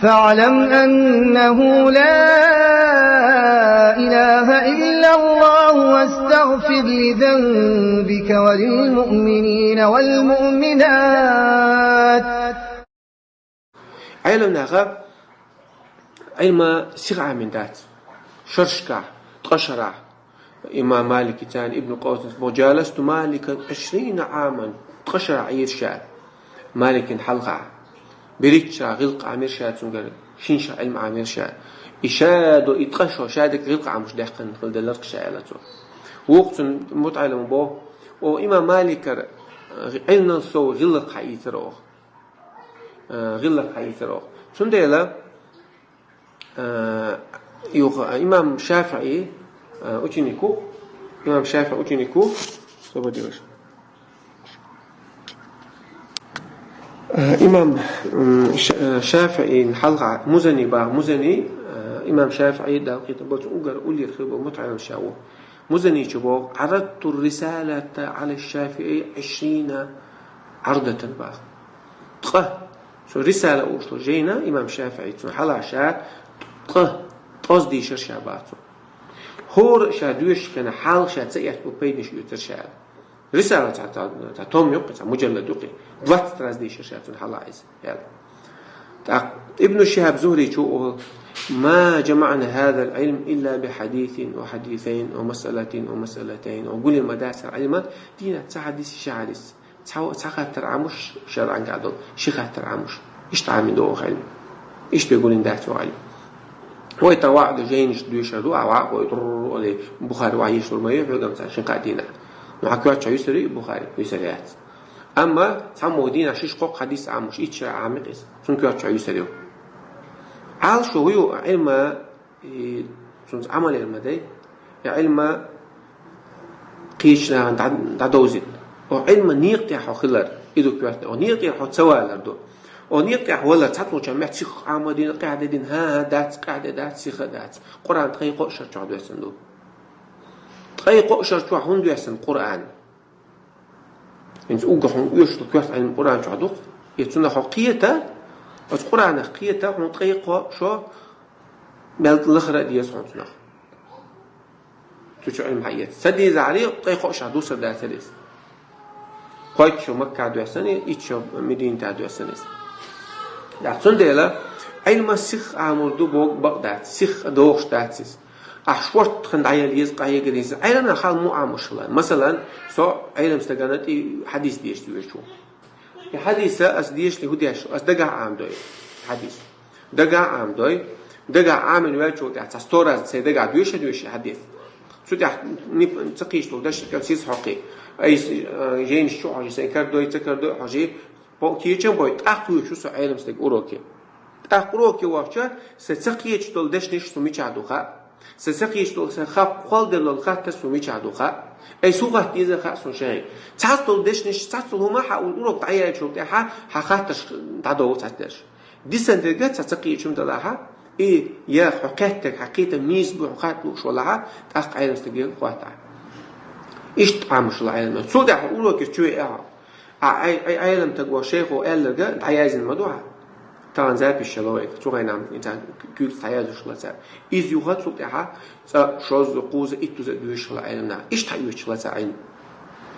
فاعلم أنه لا إله إلا الله واستغفر لذنبك وللمؤمنين والمؤمنات. علم نغا علم سغع من ذات شرشكع تقشرع. إمام مالك تاني ابن قوس وجالست مالكا 20 عاما تقشرع يرشاد مالك حلقع بريتشا غلق عمير شاد سنقر شنشا علم عمير شاد إشاد وإتقشوا شادك غلق عمش داخل خلد اللرق شايلته وقت متعلم بو وإمام مالك علم نصو غلق حيثروه غلق حيثروه سنديلا إمام شافعي أوتينيكو إمام شافعي أوتينيكو سبديوش إمام شافعي حلقة مزني مزني إمام شافعي دا كتبت أوجر أولي خبر متعب شاو مزني شباب عرضت الرسالة على الشافعي 20 عرضة بقى شو رسالة أوصل جينا إمام شافعي حلا عشان تصدي شرشاباته هور شادوش كان حال شاد سيئة ببينش يترشاد رسالة تا توم يقطع مجلد يقطع دوات ترازدي شرشات حلايز ابن الشهاب زهري شو ما جمعنا هذا العلم إلا بحديث وحديثين ومسألة ومسألتين وقول المدارس علما دينا تحديث شعريس تحقق ترعمش شرعا قاعدون شيخ ترعمش إيش تعمل دوه علم إيش بيقول إن داتو علم هو يتواعد جينش دويش هدو أو ويطرر عليه بخاري وعيش والمية بيقوم عشان قاعدين نحكيات شو يسري بخاري يسريات أما تسمو دينا شيش قوق حديث عمش إيش عامق إس سنكيات شو يسريو عال شو هو علم سنز عمل المدى علم قيش دادوزين وعلم نيقتي حو خلر إدو كيواتنا ونيقتي حو تسوالر دو ونيقتي حو ولا تحطو جمعت سيخ عامدين قاعدة دين ها دات قاعدة دات سيخ دات قرآن تخيقو شرطو عدو يسندو تخيقو شرطو عدو يسن قرآن إنت أوجه يشتو كيوات علم قرآن شو عدو يتسنى حو قيتا القرآن قيتا ونطيقو شو مالت الأخرى دي يسعون سنخ تشو علم حيات سدي زعلي طيقو شعدو سردها سليس قايت شو مكة عدو يسني إيشو مدينة عدو يسنيس دعتون ديلا علم سيخ عمردو بوق بقدات سيخ دوغش داتسيس أحشورت خند عيال يزق عيال قديس علم حال مو عامش مثلا سو علم استقانتي حديث ديش دوشو الحديث أسديش لهوديش أسدقع عام دوي حديث دقع عام دوي دقع عام الواجو تاع ستورة سيدقع دويش حديث شو تاع نب تقيش لو داش كاسيس حقي أي جين الشو حاجة سيكر دوي تكر دوي حاجة بوكي كم بوي تأخذ شو سعيلم استق أوروكي تأخذ وافشة ستقيش تول داش نش سمي تعدوخا ستقيش تول سخاب قال دلول خات سمي تعدوخا أي سوقة إذا خاصون شيء تعطل داش نش تعطل هما حاول أوروك تعيا شو تاعها حخاتش تعدو تعتش دي سنترجات ستقيش شو تلاها إيه يا حكاتك حقيقة ميز بحكات شو لها تأخذ عيلم استقيل خواتها إيش تعمش العيلم سودا أوروك شو عيلم تقوى شيخ وقال تعياز الموضوع طبعا زي بالشلوك شو غينام إنسان كل تعياز شو لسه إذا يخاط سوقتها شوز قوز إتو زدوش العيلمنا إيش تعيوش لسه عين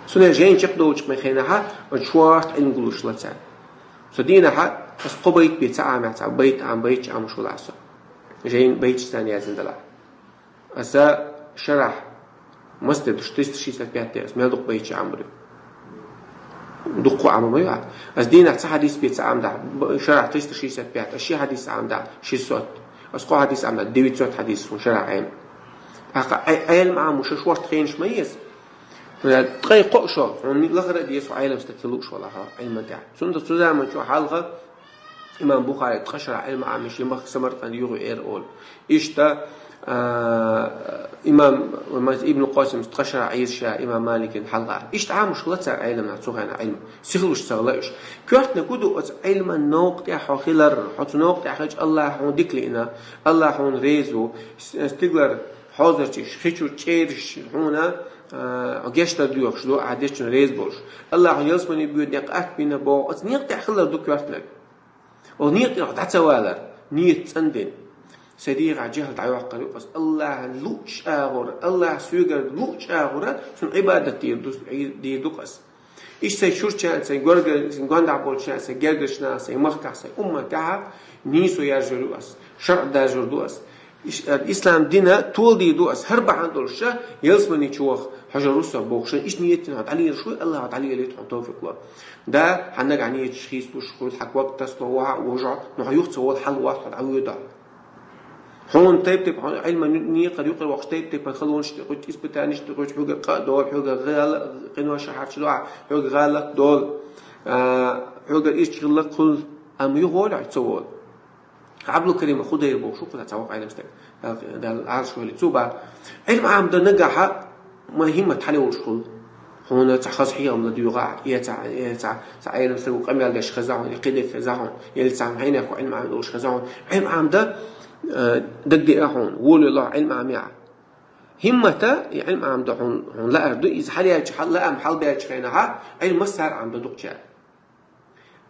سنة جين شقدوش مخينها وشوارت عين قلوش لسه سدينها بس قبيت بيتعامل بيت عم بيت عم شو لسه جين بيت ثاني زندلا أسا شرح مسجد شتيست شيء سكبيات اسمه دق بيت عمري دقوا عمري أس دينا حديث بيت عمدا شرح تيست شيء سكبيات الشيء حديث عمدا شيء صوت أسقى حديث عمدا ديويد صوت حديث وشرح عين عيل مع مش شوار تخينش ميز تغي قشة من الأخرى ديس وعيلم استكلوش ولا ها علم تاع سنت سودا من شو حلقة إمام بخاري تخشر علم عامش يمخ سمرت أن يغو إير أول إيش تا إمام ابن قاسم تخشر عيسى إمام مالك الحلقة إيش تعامش لا تاع علم نعتوه علم سخلوش سغلاش كيف نقولوا علم النوق تاع خلر حط نوق تاع خج الله حون ديكلينا الله حون ريزو استقلر حاضر تيش خيشو تشيرش هنا أجشت ديوخ شلو عادش ريز بولش الله يلسمني بيود نقأت بينا بو أصنيق تأخلر دوك يفتلك ونيق يقطع توالر نيت سندين سدير جهل دعوة قريبس الله لوش آغور الله سويجر لوش آغورا سن عبادة ديدوقس إيش سيشور شان سيجورج سيجوان دعبول شان سيجرجشنا سيمخكع سيأمة كعب نيسو يرجلوس شرع داجردوس الإسلام دينا طول ديدوس هرب عندول شا يلسمني تشوخ حاجة روسا بوخشة إيش نيتنا هاد عليه شوي الله هاد عليه اللي تحطوه في الله ده حنك عني تشخيص وشكل حق وقت تصلوا ووجع نحيوخ سوال حل واحد عويضة هون تيب علم نية قد يقرأ وقت تيب خلونش تقول إثبتانش تقول حوجة قدول حوجة غال قنوة شحات شلوع حوجة غالك دول حوجة إيش غلق كل أم يقول عتسول عبلو كريم خده يربو شو كذا تسوق علم استك ده العرش واللي تسوبه علم عام ده نجح مهمة حلو وشكل هون تخص حيهم لديوغا يتع علم سوق أميال داش خزعون يقيد خزعون يلسع عينك وعلم عام دوش خزعون علم عام ده دقدقة هون وول الله علم عام يع همته علم عام ده هون لا أردو إذا حليا حل لا أم حل بيا شخينها علم مسار عام ده دقشة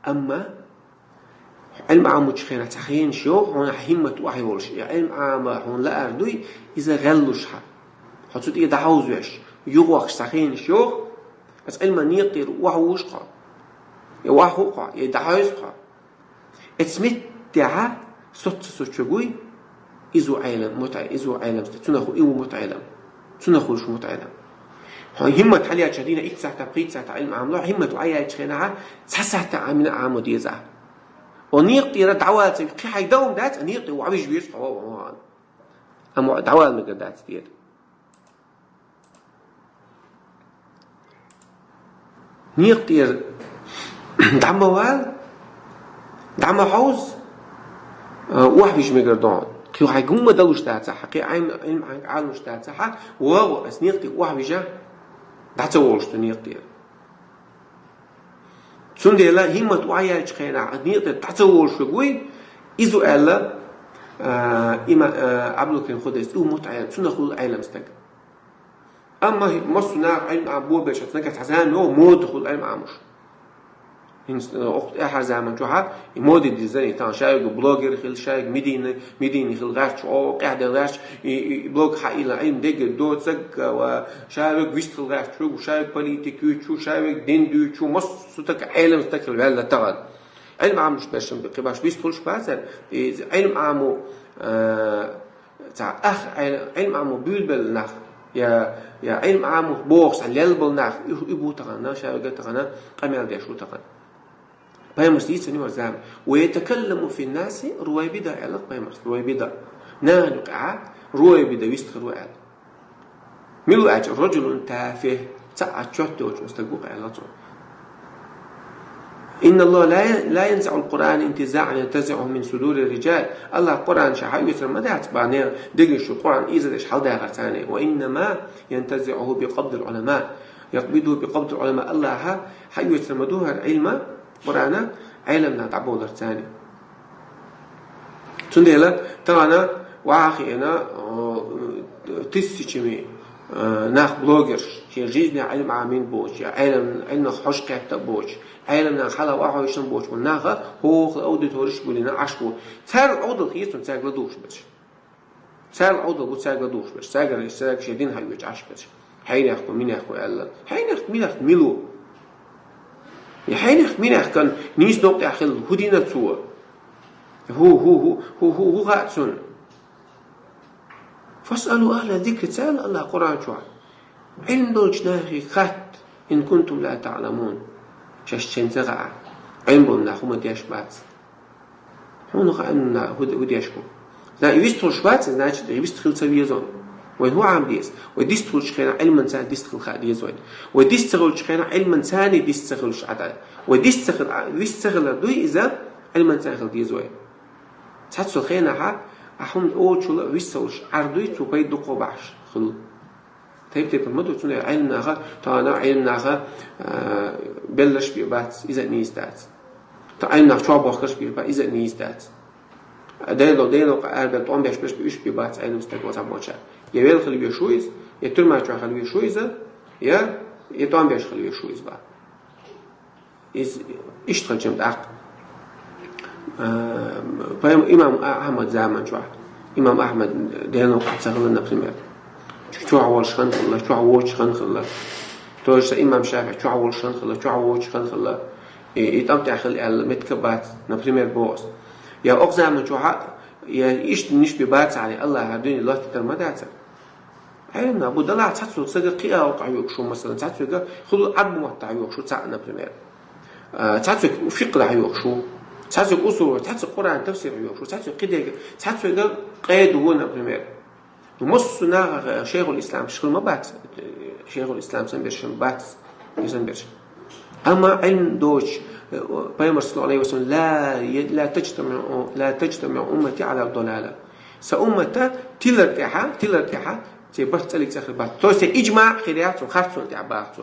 أما علم عام وشخينة تخين شيوخ هون همة وحي ولش علم عام هون لا أردو إذا غلوش ح حطيت إيه دعوز ويش يغوخ تخين شيوخ بس علم نيطير وحوش قا يوحو قا يدعوز قا اسمت دعاء صوت شجوي إزو عالم متع إزو عالم تناخو إيو متعلم تناخو شو متعلم هاي همة حليا شدينا إيه ساعة بقيت ساعة علم عام لا همة وعيا تخينها ساعة عامنا عام وديزا ونيقطي دعوات كي حيداوم دات نيقطي وعبيش بيش أما دعوات المقدات ديال نيقطي دعم موال دعم حوز واحد بيش مقدان كيو حيقوم مدلوش دات صح كي علم عالمش دات صح وهو بس نيقطي واحد بيجا دات وولش نيقطي سندي لا همة وعيا تخينا نيقطي دات وولش قوي إذو ألا إما عبلو كان خدس أو متعلم سنخل العالم استك أما مصنع علم عبور بيش تنقل حزان هو مودخل علم عامش أخت أحد زمان جوها مودي ديزاين تان شايق بلوجر خل شايق مديني خل غاش أو قاعد غاش بلوج حقيقة علم دقة دوت زق وشايق ويست غاش شو شايق بوليتيكي شو شايق دين شو مص ستك علم ستك البلد تغل علم عامش باش بقباش بيستولش باسر علم عامو تاع علم عامو بيلبل نخ يا علم عامو بوخس على يلبل نخ يبو تغنا شايق تغنا قميل دي شو تغنا بايمرس يسني مرزام ويتكلم في الناس رويبدا على بايمرس رويبدا نانقع رويبدا يستخروا على ملو اج رجل تافه تاع تشوتوش مستقوق على طول إن الله لا ينزع القرآن انتزاعا ينتزعه من صدور الرجال الله القرآن شحال يسر ما دعت بعناه دقش القرآن إذا إيش حال داغر ثاني وإنما ينتزعه بقبض العلماء يقبضه بقبض العلماء الله حي يسر مدوها العلم قرآن علمنا تعبود ثاني تنديلا ترانا واخينا تسيشمي ناخ بلوجر شيرجينا علم عامين بوش علم حش قاعد بوش علمنا خلا واحد يشن بوش وناخه هو اوديتورش بولينا عشبو تار اودل خيس تاغ لدوش بس تار اودل بو تاغ لدوش بس تاغ شدين هاي وجه عش بس حين ياخذ مين ياخذ الله حين ياخذ مين ياخذ ميلو يحين مين ياخذ كان نيس نقطه اخل هدينا تو هو غاتسون فاسألوا أهل الذكر سأل الله قرآن شو علم دولش ناخي خات إن كنتم لا تعلمون شاشين زغع علم بلنا خو مدياش بات هون قلنا هدياش كو لا يبيستول شبات ناش يبيستخل سويزون وين هو عام ديس وديستول شخينا علما ثاني ديستخل خاديزون وديستخل شخينا علما ثاني ديستخل شعدا وديستخل دوي إذا علما ثاني ديزون تحسوا خينا ها أحمد أول شو لا ويسوش عردوي تبيد دقوبعش خلو تيب المدو تونه علمناها تانا علمناها بلش بيبات إذا نيستات تعلمنا شو باخرش بيبات إذا نيستات ديلو قارب توم بيش بيش بيبات علم استقوات عموشة يبيل خلي بيشويز يتر ما شو خلي بيشويزه يا يتوم بيش خلي بيشويز با إيش تخلي جمد عق Imam Ahmad zaman şu Imam Ahmad denen katsalı например şu awol şan qillar şu awol şan qillar to'g'risi Imam Shafi'i şu awol şan qillar şu awol şan qillar itam ta'khil al metkabat например boz ya o zaman şu ya iş niş bir bat على الله هدوني الله ترمدات عينا ابو دلع تحسو صدق قيا وقع يوك شو مثلا تحسو خذ عبد مقطع يوك شو تاع например تحسو فقه يوك شو تحسو اصول تحسو قران تفسير يوك شو تحسو قيد تحسو قيد هو например ومصنا شيخ الاسلام شغل ما بات شيخ الاسلام سنبرش بات يسنبرش اما علم دوش بيامر صلى الله عليه وسلم لا تجتمع امتي على الضلاله سأمتا تلرتاحة تبرت لك سخر بات تو سي اجماع خيرات وخرصون تعبارتو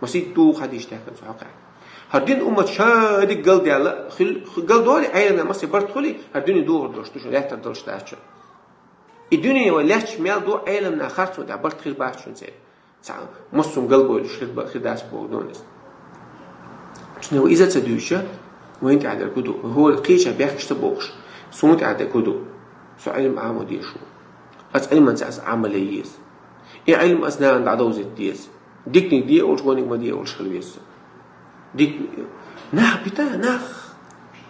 مسيد تو خديش تاكل صحقا هردين امه شاد قل ديالا قل دوري عينا مسي برت خلي هردين دور دوش لا تدلش تاچ الدنيا ولاش ميل دو علمنا خرصون تعبرت خير باشون سي مسوم قلبو خداس بودونس شنو اذا تدوشه وين قاعد الكدو هو القيشه بيحكش تبوخش سموت قاعد الكدو سو علم عمودي شو أس علم أنساس عمليس إيه علم أسنان بعدوز الديس ديكني دي أول شغونك ما دي أول شغليس ديك ناخ بتا ناخ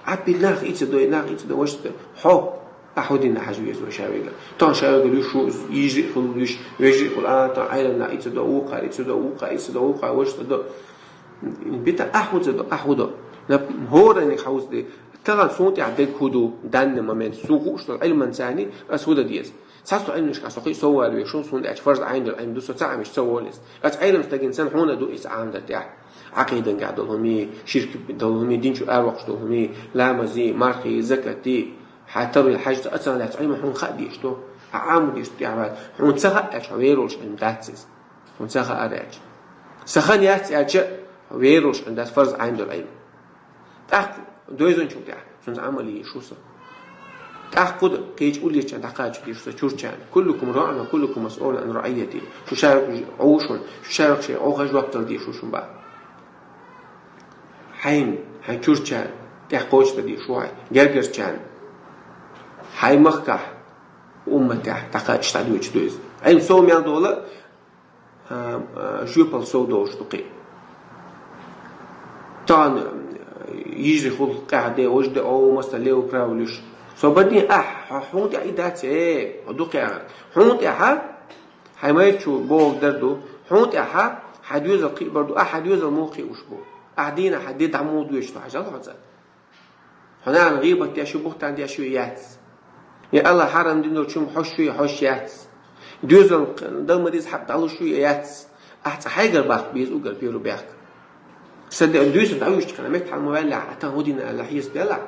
عبي ناخ إيتسدو وش حو أحودين حجويس وشاويلا تان شاويلا شو يجري خلوش ويجري خل تان علمنا إيتسدو وقع وش تدو بتا أحودو هو إنك حوز دي ترى صوت يعدك هدو دان ممن سوقش علم إنساني أسود ديس ساستو علم مش كاسوقي سوال ويشون صون أش فرض عين العلم دوسو تاع مش سوالس أش علم تلاقي إنسان هنا دو إس عام ده تاع عقيدة قاعد لهمي شرك لهمي دين شو أروق لهمي لا مزي مارخي زكاتي حتى الحاج أصلا لا علم هون خديش تو عام ديش تعبان هون سخا أش ويروش علم داتس هون سخا أرج سخان يات أش ويروش عند فرض عين العلم تاع دويزون شو تاع سنز عملي شو صار تأخذ كيج أولي كان تقاعد شو كان كلكم راع وكلكم مسؤول عن رعيته شو شارك عوشون شو شارك شيء أو خج وقت الدي شو بقى حين شو كان تأخذ بدي شو هاي جرجر كان هاي مخكح أمته تقاعد اشتعدوا يجدوز أين سو ميان دولار شو بال سو دوش تقي تان يجري خذ قاعدة وجد أو مثلا ليه براولش صبرني حوت عيدات هدوك حوت هاي ما يشو بوق دردو حوت حديوز القي برضو حديوز الموقي وشبو قاعدين حديد عمود ويشتو حاجه الله هنا غيبه تشو بوخت عندي شو يات يا الله حرم دينو شو حوش يات ديوز دم ديز حب تعالو شو يات احت حاجه باخ بيز وقال بيرو باخ صدق ديوز تعوش كلمات على الموبايل حتى هودينا لاحيس دلع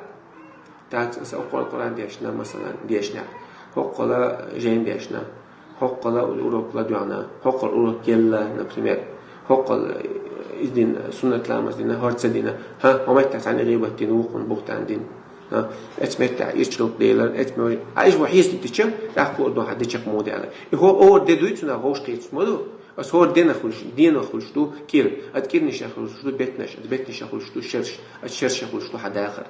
تاعت سأقول القرآن ديشنا مثلا ديشنا هقلا جين ديشنا هقلا الأوروبا ديانا هقلا الأوروبا كلا نبريمير هقلا إذن سنة لامس دينا هرتس دينا ها هم يتعاني غيبة تنوقن بوقت عندين ها اتمت يشلوك ديلر اتمت عايش وحيس تتشم راح دو حد يشق مودي على هو أول ديدويتنا هوش قيت مودو بس هو دينا خلش دو كير أتكير نش خلش دو بيت نش خلش دو الشرش خلش دو حد آخر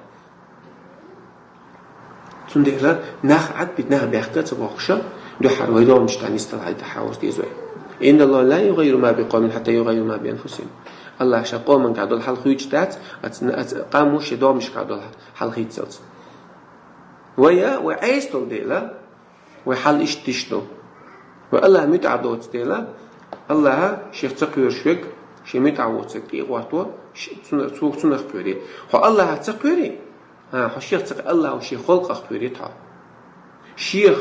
سندهلا نخ عد بدنا بيحكي تبغشة دو حرويدو مش تعني استلعي تحاوس ديزوي إن الله لا يغير ما بقوم حتى يغيروا ما بأنفسهم الله شقوا من قاعد الحل خيج تات قاموا شدوا مش قاعد الحل خيج سلس وعيس توديلا وحل إيش تشتو والله متعودت ديلا الله شيخ تقير شوك شيء متعود سكتي قواتو سوق سنخ قيري هو الله تقيري حشيخ تق الله وشي خلق أخبرتها شيخ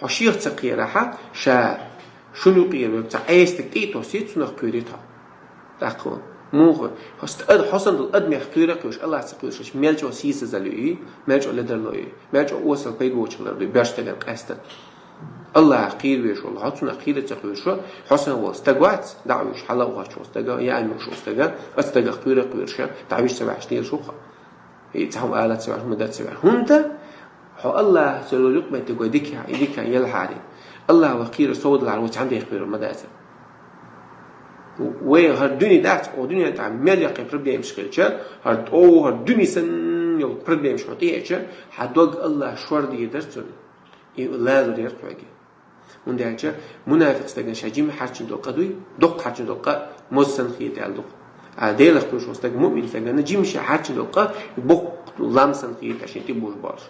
حشيخ تقيرها شا شنو قير تعيس تكتيتو سيت سنخ قيرتها تقول موه حسن الأدم يخبرك وش الله تقيرش ملجو سيس زلوي ملجو لدرلوي ملجو وصل بيجوش لدرلوي بيشتغل قاستن الله قير ويش والله حسن قير تقير شو حسن واستجوات دعوش حلا وغاش واستجا يعني مش واستجا قيرك ويرش تعويش 27 شو يتهم آلات سبع مدات سبع هندا حو الله سلو لقمة تقول ديك يلحاري الله وقير صود العروض عنده يخبر المدات وهالدنيا دات أو دنيا تعمل يقين ربي مشكلة هالدنيا سن يو برنامج حطيئة حدوق الله شور دي درتون لا دير توجي من دهجة منافق استجن شجيم حرشين دقة دوي دق حرشين دقة مزن خيط على دق عدالة كلش استجن مؤمن استجن نجيم شيء حرشين دقة بق لامسن خيط عشان تبوش باش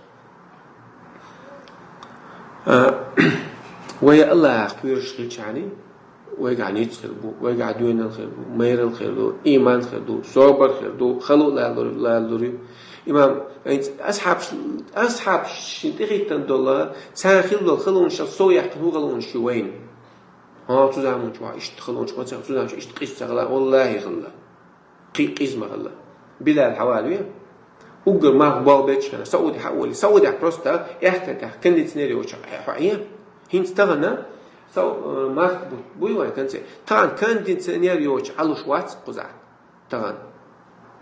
ويا الله خيرش خير يعني ويقع نيت خيربو ويقع دوين الخيربو مير الخيربو إيمان خيربو صبر خيربو خلو لا لوري إمام أصحاب شنتيخي تندولا سانخيل خلون شخصو يحكمو خلون شوين ها تزامن شو إيش تخلون شو تزامن شو إيش تقيس تغلا والله خلا قيس ما خلا بلا الحوالي وقر ما هو بيتش أنا سعودي حولي سعودي عبرستا يحتاج كندي سيناريو حقيقي هين استغنى سو ما بوي وين كنت طبعا كندي سيناريو على شوات قزع طبعا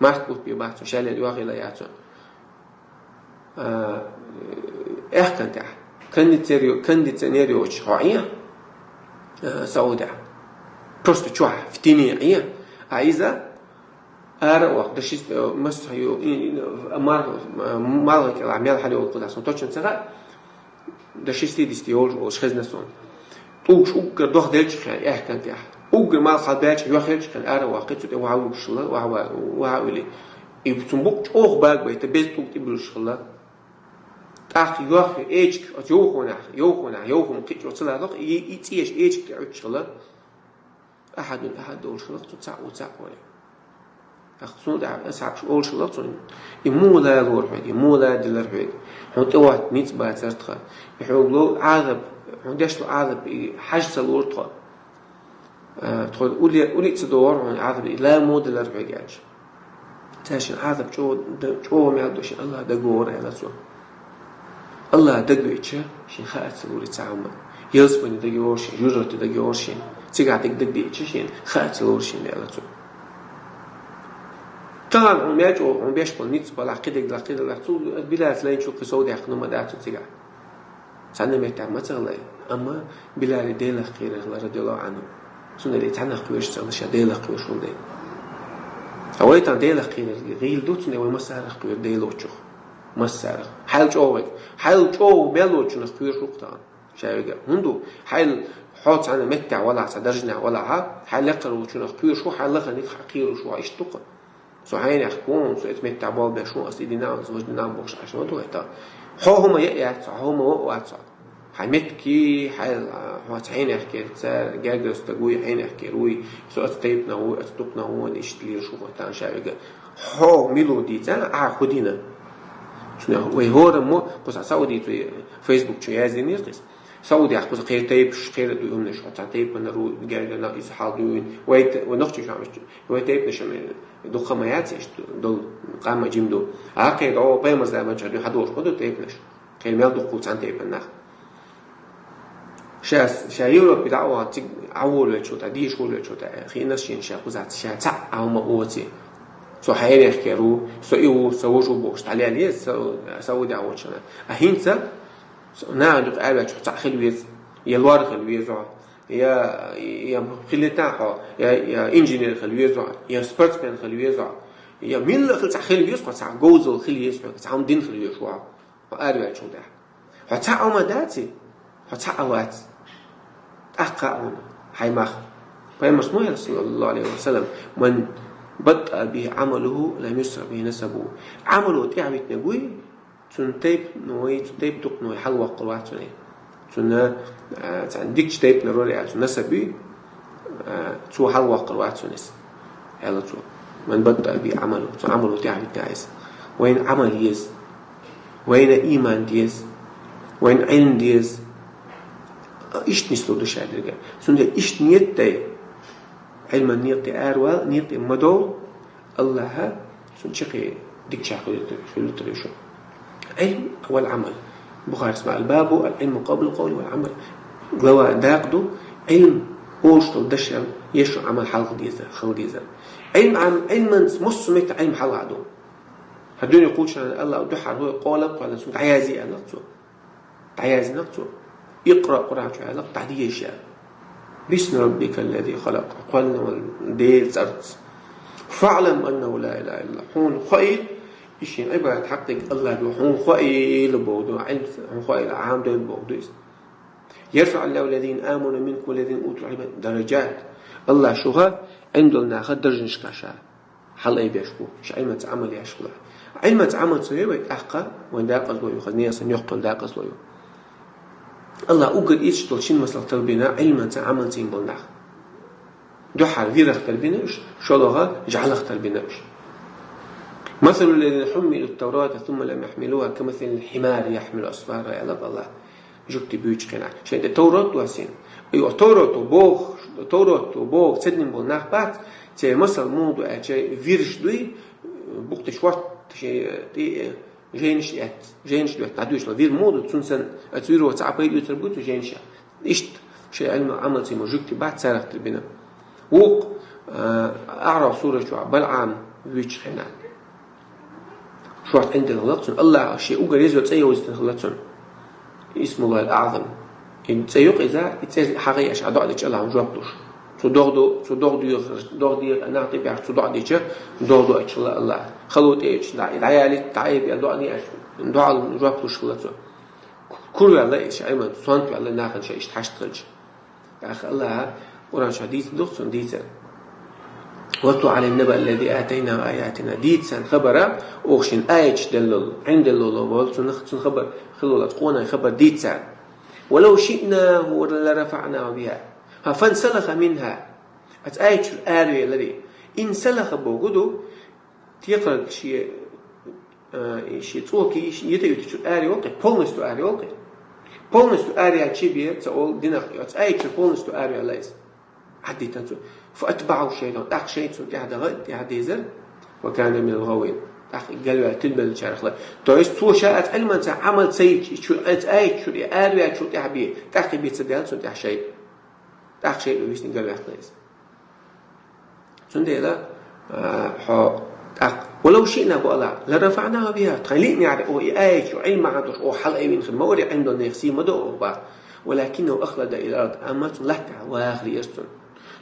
ما بيبعث شال الواقع لا يعطون كنت كندي سيناريو حقيقي سعودي بروست تشوح فتينية عايزة وقت دشيت مسحيو مالك العمل حلو وقت عشان توشن سرع دشيت ديستيول أو شخصنسون توش أوكر دوخ دلش خير كنت أوكر مال خبرش يوخرش كان وقت سوت وعاوش الله وعاولي يبتنبوك أوخ باق بيت بيت توك تبلش الله أخي يوخر إيش يوخون كيش وصل هذا يتيش إيش تعيش الله أحد دول شلون تسع ولا أخصون ده أصحاب أول شلون يمولا لور حد يمولا دلر حد حنت واحد ميت بعد صرت يحولوا عذب عندش له عذب حاجة لور تخا تقول قولي تدور عن عذب لا مود دلر حد يعني تاشن عذب شو ما يعدوش الله دقور على سو الله دقيتش شين خاطر لور تعامل يلسبني دقيورش جوجت دقيورش تيجي دقيتش شين خاطر لور شين على سو طبعا عم يجوا عم بيشبه نيتسبة العقيدة لحصول بلاد لا يشوف كسود يحكموا مدارس تيجا سنة متى ما تغلى أما بلاد ديلا خير رضي الله عنه سنة اللي تعنا قويش سنة شديلا قويش ولدي أولي تان ديلا خير غير دوت سنة ومسار قوير ديلا وشوخ مسار حال جو بيلو شنو قوير وقتان شايفة هندو حال حاط عنا متى ولا صدرجنا ولا ها حال يقرأ شنو قوير شو حال لقى نفخ قير شو عيش تقى سو هاي يحكون سو اسمه تعبال بشو أصلي نام زوج نام بوش عشان تو هتا هم يأت هم وقت هاي متكي هاي هو تعين يحكي سر جاجس تقوي عين يحكي روي سو أستيبنا هو أستقنا هو نشتري شو وقتان شايفة هو ميلودي تاع خدينا شنو وهو مو بس سعودي في فيسبوك شو يازين يرقص سعودي أخبز خير تيب خير دوم نش حتى تيب من رو جاي لنا إسحاق دوين ويت ونختي شو عمش ويت تيب نش دو خميات إيش دو قام جيم دو أكيد أو بيم زي ما جري حدوش بدو تيب نش خير مال دو قوت عن تيب النخ شايورو بدعوة تج أول شو تدي شو خير ناس شين شاكوزات شاع أو ما قوتي سو حيل يحكيرو سو إيو سو شو بوش تعلي عليه سعودي أول شنا أهينسا نعرف قالوا شو تأخذ يلوار خلوية زع يا خليتها يا إنجنير خلوية زع يا سبورتسمان خلوية زع يا مين اللي خلوية زع قصة جوزل خلوية زع قصة دين خلوية شو قالوا شو ده حتى أمداتي حتى أوقات أقاون هاي فمش مهم صلى الله عليه وسلم من بدأ به عمله لم يسرع به نسبه عمله تعبت نقول تنتيب تقنوي حلوة قلوات تنا عندك تيب نروري على نسبي تو حلوة قلوات نس هلا تو من بدأ بعمله عمله تعب تعيس وين عمل يز وين إيمان ديز وين علم ديز إيش نسلو دش على الرجال سند إيش نيتي علم نيتي أروى نيتي مدو الله سند شقي ديك شاقي في التريشو علم والعمل بخاري اسمع الباب العلم قبل القول والعمل لو داقدو علم اوشتو دشم يشو عمل حلق ديزا خلق ديزا علم مصمت علم حلق عدو هدون يقول شان الله ودحر هو قال سمت عيازي نقصو عيازي نقصو اقرأ قرآن شو علق تعدي اشياء باسم ربك الذي خلق قلنا والديل زرت فاعلم انه لا اله الا هون خير إشين عبارة حقق الله بحون خائل بودو علم خائل عام دول بودو يرفع الله الذين آمنوا منكم والذين أوتوا العلم درجات الله شوها عنده ناخذ درجة نشكاشا حل أي بيشكو مش علم تعمل يشكو علم تعمل سوي أحقا وين داقز لو يخذ نيسا يقتل داقز لو الله أقول إيش تلشين مسألة تربينا علم تعمل تيمبل ناخ دو حال فيرخ تربيناش شلوها جعلخ تربيناش مثل الذين حملوا التوراة ثم لم يحملوها كمثل الحمار يحمل أسفارها على الله جبت بيوش كنا شيء التوراة واسين أيوة التوراة وبوغ تدني بالناخ بعد تي مثل موضوع شيء فيرش دوي بوقت شوات شيء جينش دوي تعدوش لفير موضوع تنسن أتويرو تعبيد يتربوت وجينش إشت شيء علم عمل تي موجودة بعد سارق تربينا وق أعرف صورة شو بلعام بيوش كنا شو عندنا غلطون الله شيء أقول يزود أي وزن غلطون اسم الله الأعظم إن سيق إذا يتصير حقيقة شعداء ديش الله مجربتوش صدق دي أنا أعطي بعد صدق ديش دغدو إيش الله خلوت إيش العيال تعيب يدعو ني إيش دعاء مجربتوش خلاص كل الله إيش عمل صنت الله ناخذ شيء تحشترج يا أخي الله قرآن شديد دخسن ديسن واتلو على النبأ الذي آتينا آياتنا ديتسن خبره أوشين آية دلل عند الله والسن خبر خلوا لتقونا خبر ديتسن ولو شئنا هو لرفعناه بها فانسلخ منها آية الآية الذي إن سلخ بوجوده تيقرأ شيء توكي يتيجي الآية وقت بولنس آية وقت بولنس آية شيء تقول دينا آية بولنس آية ليس حدي تنسو فأتبعوا الشيطان تاخ شيطان يهدى يزر وكان من الغاوين تاخ قالوا تلبل الشارخ لا تويس تو شاءت علما عمل سيد شو آية شو آية شو تحبيه تاخ بيت سدال سو تاخ شيء ويسن قالوا يحتاج سندي لا ولو شئنا بالله لرفعناها بها تخليني على أو آية شو علم عنده أو حل أي من خموري عنده نفسي مدو ولكنه أخلد إلى الأرض أمت لك واخر يستن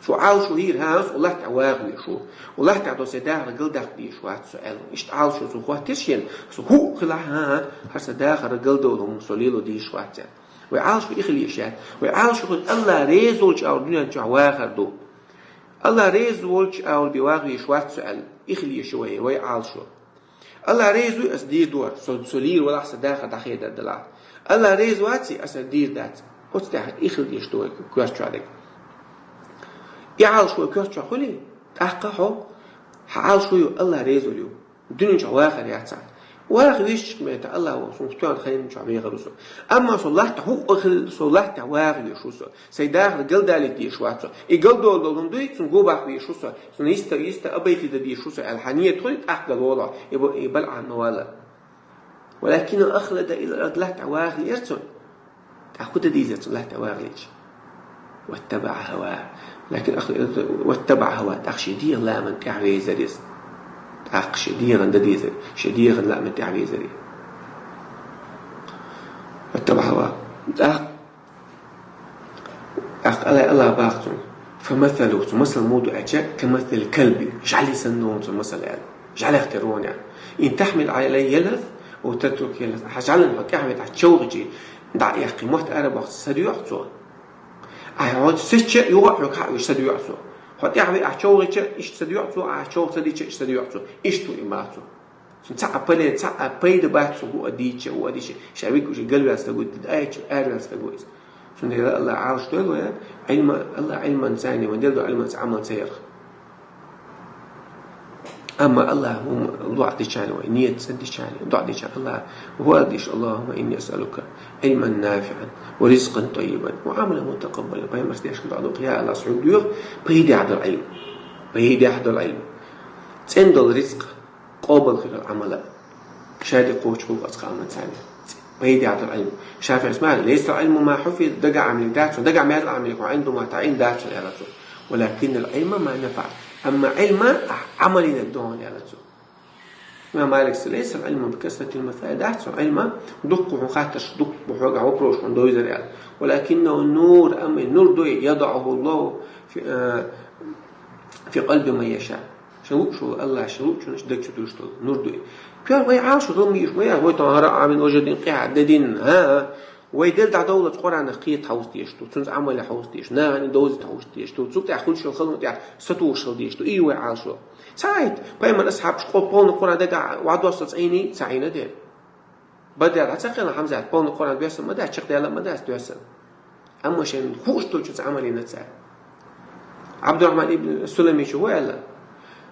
شو عاو شو هير هاس والله تعواغلي شو والله تعدو سداخ رجل داخلي شو هات سؤال إيش عاو شو سو خوات تشين سو هو خلا ها هر سداخ رجل دولهم سوليلو دي شو هات وعاو شو إخلي شات وعاو شو الله ريزولج أو الدنيا تعواغر دو الله ريزولج أو بيواغلي شو هات سؤال إخلي شوية وعاو شو الله ريزو أسدير دور سوليل ولا سداخ داخل دلع الله ريزو هاتي أسدير دات قلت تاخد إخلي شو كواس شو عليك يعال شوي كيف تقولي أحققه حال شوي الله ريزوليو الدنيا جواخر يعتاد واخر ويش كميت الله وسبحانه خير شعبي غرسو أما صلحت هو أخل صلحت واخر يشوسو سيداخل قل دالك دي شواتو يقل دول دوي تنقو باخ بيشوسو يستا أبيتي دي شوسو الحنية تقول أحقق الوضع يبلع نوالا ولكن أخلد إلى الأرض لحت واخر يرسل تأخذ ديزة لحت واخر واتبع هواه لكن واتبع هواه تأخشي دير لا من تعوي زريس تأخشي دير عند ديزر شدير لا من تعوي زريس واتبع هواه الله باقتم فمثلوا مثل موضوع أجاك كمثل الكلب جعل سنون مثل يعني جعل اخترون يعني إن تحمل عليه يلث وتترك يلث حجعل لك أحمد عتشوغجي دع يحكي موت أربع سديوحتو أهون سيتش يوقع يكع يسديوحتو حتى يحمل عتشوغجي إيش سديوحتو عتشوغ سديتش إيش سديوحتو إيش تو إماتو تعبلي تعبيد باتو هو أديتش هو أديتش شعبيك وش قلبي أستقول تدأيش أربع أستقول سنة الله عارش دلوا يا علم الله علما ثاني ودلوا علما عمل سير أما الله هو ضع ديشان ونية سديشان ضع ديشان الله هو ديش اللهم إني أسألك علما نافعا ورزقا طيبا وعملا متقبلا بين مرسديش بعض يا الله سعود يوم بيدي عبد العلم بيدي عبد العلم عند الرزق قابل خير العمل شادي قوش هو أسقى عمل ثاني بيدي عبد العلم شافع اسمع ليس العلم ما حفظ دقع عمل داتو دقع ما يطلع عملك وعنده ما تعين داتو يا رسول ولكن العلم ما نفع أما علم عمل الدون يا رسول ما مالك ليس العلم بكثرة المفادات علم دق وخاتش دق وحوجع وبروش من دويزر يعني ولكنه النور أما النور دوي يضعه الله في قلب من يشاء شو الله شو نش دك شو نور دوي بيار وي عاشوا ضميش وي طهارة عامل وجدين قاعد دين ها ويدل دا دولة قرآن قية حوز ديشتو تنز عمل حوز ديشتو يعني دوز حوز ديشتو تسوق تأخذ شو خلنا تاع ستور شو ديشتو إيوه عاشوا ساعد بينما أصحاب شقول بون القرآن ده وعد وسط عيني سعينا ده بدي على تقينا حمزة بون القرآن بيسمى ما ده شق ده ما ده بيسمى أما شيء خوش توجد عملي نتسع عبد الرحمن ابن سلمي شو هو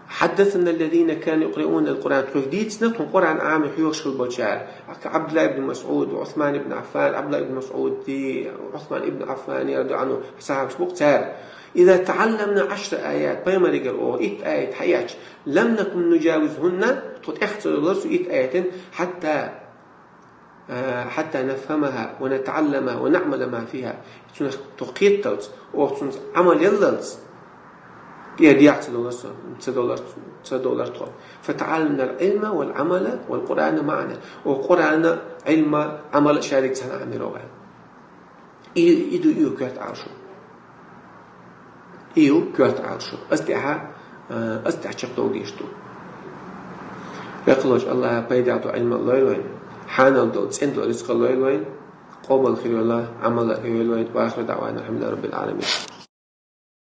حدثنا الذين كانوا يقرؤون القرآن تفديت سنتهم قرآن عام حيوش البشر عبد الله بن مسعود وعثمان بن عفان عبد الله بن مسعود دي عثمان بن عفان يرضى عنه صحابة مقتار إذا تعلمنا 10 آيات بينما يقرأوا 8 آيات حياج لم نكن نجاوزهن تأخذ الرسول 8 آيات حتى نفهمها ونتعلمها ونعمل ما فيها تقيت أو عمل يللز يديع $10 فتعلمنا العلم والعمل والقرآن معنا والقرآن علم عمل شارك سنة عن رواه إيو كوت عرشو أستع شقدو ديشتو يقلوش الله بيدعتو علم الله يلوين حانا دوت سندو رزق الله يلوين قوم الخير الله عمل الخير يلوين وآخر دعوانا الحمد لله رب العالمين